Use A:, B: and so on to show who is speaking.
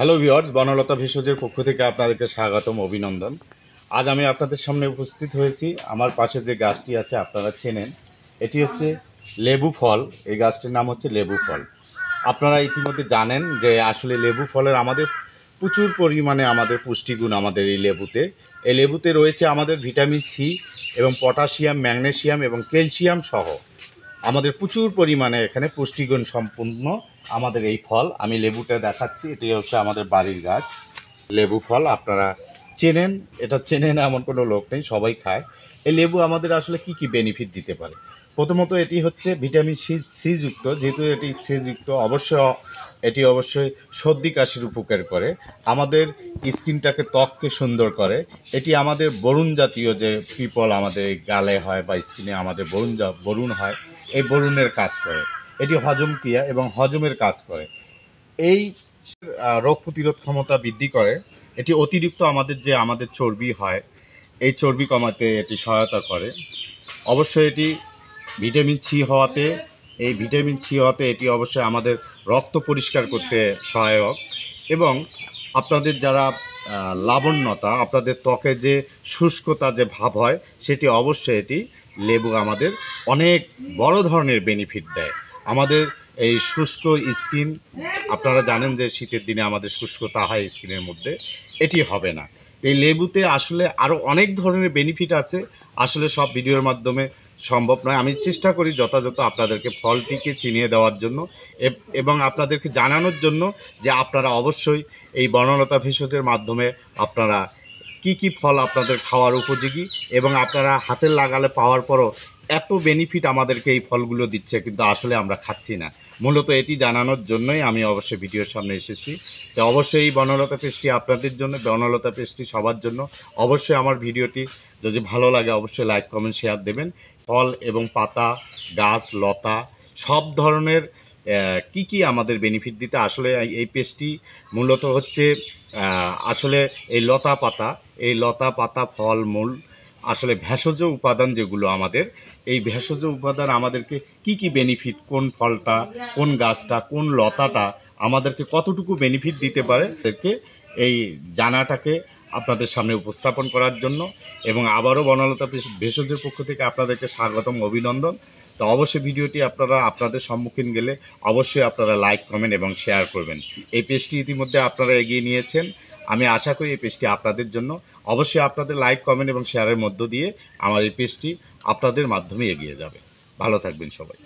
A: Hello viewers, Banalata ভেষজের পক্ষ থেকে আপনাদেরকে স্বাগতম, অভিনন্দন। আজ আমি আপনাদের সামনে উপস্থিত হয়েছি। আমার পাশে যে গাছটি আছে আপনারা চেনেন, এটি হচ্ছে লেবু ফল। এই গাছটির নাম হচ্ছে লেবু ফল। আপনারা ইতিমধ্যে জানেন যে আসলে লেবু ফলের আমাদের প্রচুর পরিমাণে আমাদের পুষ্টিগুণ আমাদের এই লেবুতে। এই লেবুতে রয়েছে আমাদের ভিটামিন সি এবং পটাশিয়াম, ম্যাগনেসিয়াম এবং ক্যালসিয়াম সহ আমাদের প্রচুর পরিমাণে এখানে পুষ্টিগুণ সম্পূর্ণ আমাদের এই ফল। আমি লেবুটা দেখাচ্ছি, এটি হচ্ছে আমাদের বাড়ির গাছ লেবু ফল। আপনারা চেনেন, এটা চেনেন এমন কোনো লোক নেই, সবাই খায়। এই লেবু আমাদের আসলে কি কি বেনিফিট দিতে পারে? প্রথমত এটি হচ্ছে ভিটামিন সি যুক্ত। যেহেতু এটি সি যুক্ত, এটি অবশ্যই সর্দি কাশির উপকার করে, আমাদের স্কিনটাকে, ত্বককে সুন্দর করে। এটি আমাদের বরুণ জাতীয় যে পিপল আমাদের গালে হয় বা স্কিনে আমাদের বরুণ হয়, এই বরুণের কাজ করে। এটি হজম ক্রিয়া এবং হজমের কাজ করে। এই রোগ প্রতিরোধ ক্ষমতা বৃদ্ধি করে। এটি অতিরিক্ত আমাদের চর্বি হয়, এই চর্বি কমাতে এটি সহায়তা করে। অবশ্যই এটি ভিটামিন সি হওয়াতে এটি অবশ্যই আমাদের রক্ত পরিষ্কার করতে সহায়ক। এবং আপনাদের যারা লাবণ্যতা, আপনাদের ত্বকে যে শুষ্কতা যে ভাব হয়, সেটি অবশ্যই এটি লেবু আমাদের অনেক বড় ধরনের বেনিফিট দেয়। আমাদের এই শুষ্ক স্কিন, আপনারা জানেন যে শীতের দিনে আমাদের শুষ্কতা হয় স্কিনের মধ্যে, এটি হবে না। এই লেবুতে আসলে আরও অনেক ধরনের বেনিফিট আছে, আসলে সব ভিডিওর মাধ্যমে সম্ভব নয়। আমি চেষ্টা করি যথাযথ আপনাদেরকে ফলটিকে চিনিয়ে দেওয়ার জন্য এবং আপনাদেরকে জানানোর জন্য যে আপনারা অবশ্যই এই বনলতা ভেষজের মাধ্যমে আপনারা কি কি ফল আপনাদের খাওয়ার উপযোগী এবং আপনারা হাতে লাগালে পাওয়ার পরও এত বেনিফিট আমাদেরকে এই ফলগুলো দিচ্ছে, কিন্তু আসলে আমরা খাচ্ছি না। মূলত এটি জানানোর জন্যই আমি অবশ্যই ভিডিওর সামনে এসেছি। তো অবশ্যই এই বনলতা পেস্টটি আপনাদের জন্য, বনলতা পেস্টটি সবার জন্য। অবশ্যই আমার ভিডিওটি যদি ভালো লাগে অবশ্যই লাইক, কমেন্ট, শেয়ার দেবেন। ফল এবং পাতা, গাছ, লতা সব ধরনের কি কি আমাদের বেনিফিট দিতে আসলে এই পেস্টটি মূলত হচ্ছে আসলে এই লতা পাতা ফল মূল আসলে ভেষজ উপাদান যেগুলো আমাদের, এই ভেষজ উপাদান আমাদেরকে কি কি বেনিফিট, কোন ফলটা, কোন গাছটা, কোন লতাটা আমাদেরকে কতটুকু বেনিফিট দিতে পারে, তাদেরকে এই জানাটাকে আপনাদের সামনে উপস্থাপন করার জন্য। এবং আবারও বনলতা ভেষজের পক্ষ থেকে আপনাদেরকে স্বাগতম, অভিনন্দন। তো অবশ্যই ভিডিওটি আপনারা আপনাদের সম্মুখীন গেলে অবশ্যই আপনারা লাইক, কমেন্ট এবং শেয়ার করবেন। এই পেজটি ইতিমধ্যে আপনারা এগিয়ে নিয়েছেন, আমি আশা করি এই পেজটি আপনাদের জন্য। অবশ্যই আপনাদের লাইক, কমেন্ট এবং শেয়ারের মধ্য দিয়ে আমার এই পেজটি আপনাদের মাধ্যমে এগিয়ে যাবে। ভালো থাকবেন সবাই।